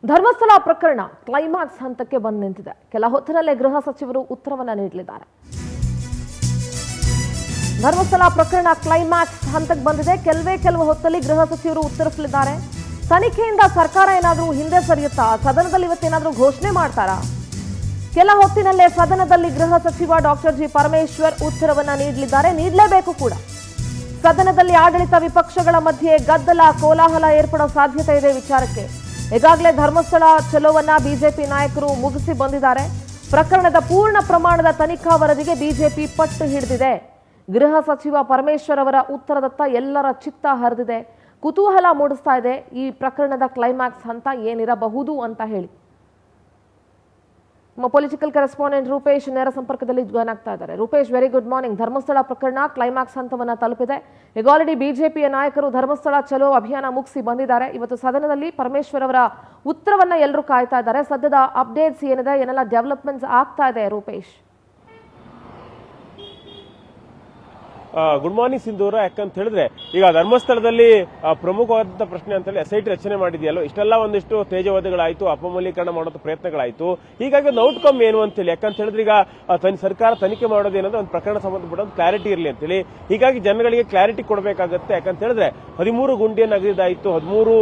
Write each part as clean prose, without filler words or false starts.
ಧರ್ಮಸ್ಥಳ ಪ್ರಕರಣ ಕ್ಲೈಮ್ಯಾಕ್ಸ್ ಹಂತಕ್ಕೆ ಬಂದು ನಿಂತಿದೆ. ಕೆಲ ಹೊತ್ತಿನಲ್ಲೇ ಗೃಹ ಸಚಿವರು ಉತ್ತರವನ್ನ ನೀಡಲಿದ್ದಾರೆ. ಧರ್ಮಸ್ಥಳ ಪ್ರಕರಣ ಕ್ಲೈಮ್ಯಾಕ್ಸ್ ಹಂತಕ್ಕೆ ಬಂದಿದೆ. ಕೆಲವು ಹೊತ್ತಲ್ಲಿ ಗೃಹ ಸಚಿವರು ಉತ್ತರಿಸಲಿದ್ದಾರೆ. ತನಿಖೆಯಿಂದ ಸರ್ಕಾರ ಏನಾದರೂ ಹಿಂದೆ ಸರಿಯುತ್ತಾ? ಸದನದಲ್ಲಿ ಇವತ್ತೇನಾದರೂ ಘೋಷಣೆ ಮಾಡ್ತಾರಾ? ಕೆಲ ಹೊತ್ತಿನಲ್ಲೇ ಸದನದಲ್ಲಿ ಗೃಹ ಸಚಿವ ಡಾಕ್ಟರ್ ಜಿ ಪರಮೇಶ್ವರ್ ಉತ್ತರವನ್ನ ನೀಡಲಿದ್ದಾರೆ. ನೀಡಲೇಬೇಕು ಕೂಡ. ಸದನದಲ್ಲಿ ಆಡಳಿತ ವಿಪಕ್ಷಗಳ ಮಧ್ಯೆ ಗದ್ದಲ ಕೋಲಾಹಲ ಏರ್ಪಡೋ ಸಾಧ್ಯತೆ ಇದೆ. ವಿಚಾರಕ್ಕೆ ಈಗಾಗಲೇ ಧರ್ಮಸ್ಥಳ ಚಲೋವನ್ನ ಬಿಜೆಪಿ ನಾಯಕರು ಮುಗಿಸಿ ಬಂದಿದ್ದಾರೆ. ಪ್ರಕರಣದ ಪೂರ್ಣ ಪ್ರಮಾಣದ ತನಿಖಾ ವರದಿಗೆ ಬಿಜೆಪಿ ಪಟ್ಟು ಹಿಡಿದಿದೆ. ಗೃಹ ಸಚಿವ ಪರಮೇಶ್ವರ್ ಅವರ ಉತ್ತರದತ್ತ ಎಲ್ಲರ ಚಿತ್ತ ಹರಿದಿದೆ. ಕುತೂಹಲ ಮೂಡಿಸ್ತಾ ಇದೆ ಈ ಪ್ರಕರಣದ ಕ್ಲೈಮ್ಯಾಕ್ಸ್ ಹಂತ ಏನಿರಬಹುದು ಅಂತ ಹೇಳಿ. ನಮ್ಮ ಪೊಲಿಟಿಕಲ್ ಕರೆಸ್ಪಾಂಡೆಂಟ್ ರೂಪೇಶ್ ನೇರ ಸಂಪರ್ಕದಲ್ಲಿ ಜಾಯ್ನ್ ಆಗ್ತಾ ಇದ್ದಾರೆ. Rupesh, very good morning. Dharmasthala ಪ್ರಕರಣ ಕ್ಲೈಮ್ಯಾಕ್ಸ್ ಹಂತವನ್ನ ತಲುಪಿದೆ. ಈಗ ಆಲ್ರೆಡಿ ಬಿಜೆಪಿಯ ನಾಯಕರು ಧರ್ಮಸ್ಥಳ ಚಲೋ ಅಭಿಯಾನ ಮುಗಿಸಿ ಬಂದಿದ್ದಾರೆ. ಇವತ್ತು ಸದನದಲ್ಲಿ ಪರಮೇಶ್ವರ್ ಅವರ ಉತ್ತರವನ್ನ ಎಲ್ಲರೂ ಕಾಯ್ತಾ ಇದ್ದಾರೆ. ಸದ್ಯದ ಅಪ್ಡೇಟ್ಸ್ ಏನಿದೆ, ಏನೆಲ್ಲ ಡೆವಲಪ್ಮೆಂಟ್ಸ್ ಆಗ್ತಾ ಇದೆ ರೂಪೇಶ್? ಗುಡ್ ಮಾರ್ನಿಂಗ್ ಸಿಂಧೂರ. ಯಾಕಂತ ಹೇಳಿದ್ರೆ ಈಗ ಧರ್ಮಸ್ಥಳದಲ್ಲಿ ಪ್ರಮುಖವಾದಂತಹ ಪ್ರಶ್ನೆ ಅಂತ ಹೇಳಿ SIT ರಚನೆ ಮಾಡಿದೆಯಲ್ಲೋ, ಇಷ್ಟೆಲ್ಲ ಒಂದಿಷ್ಟು ತೇಜವಾದಗಳಾಯ್ತು, ಅಪಮೌಲ್ಯೀಕರಣ ಮಾಡೋ ಪ್ರಯತ್ನಗಳಾಯ್ತು. ಹೀಗಾಗಿ ಒಂದು ಔಟ್ಕಮ್ ಏನು ಅಂತೇಳಿ, ಯಾಕಂತ ಹೇಳಿದ್ರೆ ಈಗ ಸರ್ಕಾರ ತನಿಖೆ ಮಾಡೋದೇನಂದ್ರೆ ಒಂದು ಪ್ರಕರಣ ಸಂಬಂಧಪಟ್ಟ ಒಂದು ಕ್ಲಾರಿಟಿ ಇರಲಿ ಅಂತೇಳಿ. ಹೀಗಾಗಿ ಜನಗಳಿಗೆ ಕ್ಲಾರಿಟಿ ಕೊಡಬೇಕಾಗತ್ತೆ. ಯಾಕಂತ ಹೇಳಿದ್ರೆ 13 ಗುಂಡಿಯನ್ನು ಅಗದಿದ್ದಾಯಿತು. 13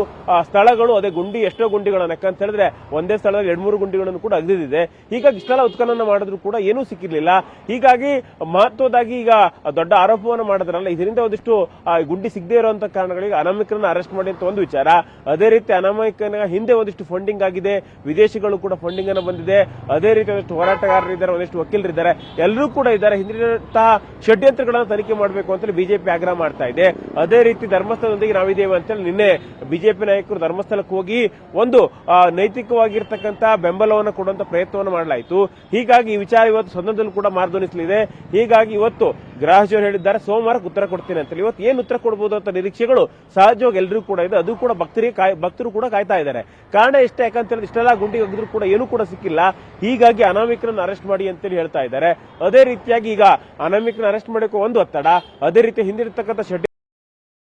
ಸ್ಥಳಗಳು, ಅದೇ ಗುಂಡಿ ಎಷ್ಟೋ ಗುಂಡಿಗಳನ್ನು, ಯಾಕಂತ ಹೇಳಿದ್ರೆ ಒಂದೇ ಸ್ಥಳದಲ್ಲಿ 2-3 ಗುಂಡಿಗಳನ್ನು ಕೂಡ ಅಗದಿದೆ. ಹೀಗಾಗಿ ಇಷ್ಟೆಲ್ಲ ಉತ್ಖನನ ಮಾಡಿದ್ರು ಕೂಡ ಏನೂ ಸಿಕ್ಕಿರ್ಲಿಲ್ಲ. ಹೀಗಾಗಿ ಮಹತ್ವದಾಗಿ ಈಗ ದೊಡ್ಡ ಆರೋಪವನ್ನು ಮಾಡಿದ್ರಲ್ಲ, ಇದರಿಂದ ಒಂದಿಷ್ಟು ಗುಂಡಿ ಸಿಗದೇ ಇರುವಂತ ಕಾರಣಗಳಿಗೆ ಅನಾಮಿಕರನ್ನ ಅರೆಸ್ಟ್ ಮಾಡಿ ಅಂತ ಒಂದು ವಿಚಾರ. ಅದೇ ರೀತಿ ಅನಾಮಿಕನ ಹಿಂದೆ ಒಂದಿಷ್ಟು ಫಂಡಿಂಗ್ ಆಗಿದೆ, ವಿದೇಶಿಗಳು ಕೂಡ ಫಂಡಿಂಗ್ ಅನ್ನು ಬಂದಿದೆ. ಅದೇ ರೀತಿ ಒಂದಿಷ್ಟು ಹೋರಾಟಗಾರರಿದ್ದಾರೆ, ಒಂದಿಷ್ಟು ವಕೀಲರಿದ್ದಾರೆ, ಎಲ್ಲರೂ ಕೂಡ ಇದ್ದಾರೆ. ಹಿಂದಿನಂತಹ ಷಡ್ಯಂತ್ರಗಳನ್ನು ತನಿಖೆ ಮಾಡಬೇಕು ಅಂತ ಬಿಜೆಪಿ ಆಗ್ರಹ ಮಾಡ್ತಾ ಇದೆ. ಅದೇ ರೀತಿ ಧರ್ಮಸ್ಥಳದೊಂದಿಗೆ ನಾವಿದ್ದೇವೆ ಅಂತೇಳಿ ನಿನ್ನೆ ಬಿಜೆಪಿ ನಾಯಕರು ಧರ್ಮಸ್ಥಳಕ್ಕೆ ಹೋಗಿ ಒಂದು ನೈತಿಕವಾಗಿರ್ತಕ್ಕಂಥ ಬೆಂಬಲವನ್ನು ಕೊಡುವಂತ ಪ್ರಯತ್ನವನ್ನು ಮಾಡಲಾಯಿತು. ಹೀಗಾಗಿ ಈ ವಿಚಾರ ಇವತ್ತು ಸದನದಲ್ಲೂ ಕೂಡ ಮಾರ್ಧನಿಸಲಿದೆ. ಹೀಗಾಗಿ ಇವತ್ತು ಗೃಹ ಸಚಿವರು ಹೇಳಿದ್ದಾರೆ ಸೋಮವಾರಕ್ಕೆ ಉತ್ತರ ಕೊಡ್ತೀನಿ ಅಂತ. ಇವತ್ತು ಏನು ಉತ್ತರ ಕೊಡಬಹುದು ಅಂತ ನಿರೀಕ್ಷೆಗಳು ಸಹಜವಾಗಿ ಎಲ್ಲರೂ ಕೂಡ ಇದೆ. ಅದು ಕೂಡ ಭಕ್ತರು ಕೂಡ ಕಾಯ್ತಾ ಇದ್ದಾರೆ. ಕಾರಣ ಇಷ್ಟೇ, ಯಾಕಂತ ಹೇಳಿದ್ರೆ ಇಷ್ಟೆಲ್ಲ ಗುಂಡಿ ಹೋಗಿದ್ರು ಕೂಡ ಏನೂ ಕೂಡ ಸಿಕ್ಕಿಲ್ಲ. ಹೀಗಾಗಿ ಅನಾಮಿಕರನ್ನು ಅರೆಸ್ಟ್ ಮಾಡಿ ಅಂತೇಳಿ ಹೇಳ್ತಾ ಇದ್ದಾರೆ. ಅದೇ ರೀತಿಯಾಗಿ ಈಗ ಅನಾಮಿಕರನ್ನು ಅರೆಸ್ಟ್ ಮಾಡಕ್ಕೆ ಒಂದು ಒತ್ತಡ, ಅದೇ ರೀತಿ ಹಿಂದಿರತಕ್ಕಂಥ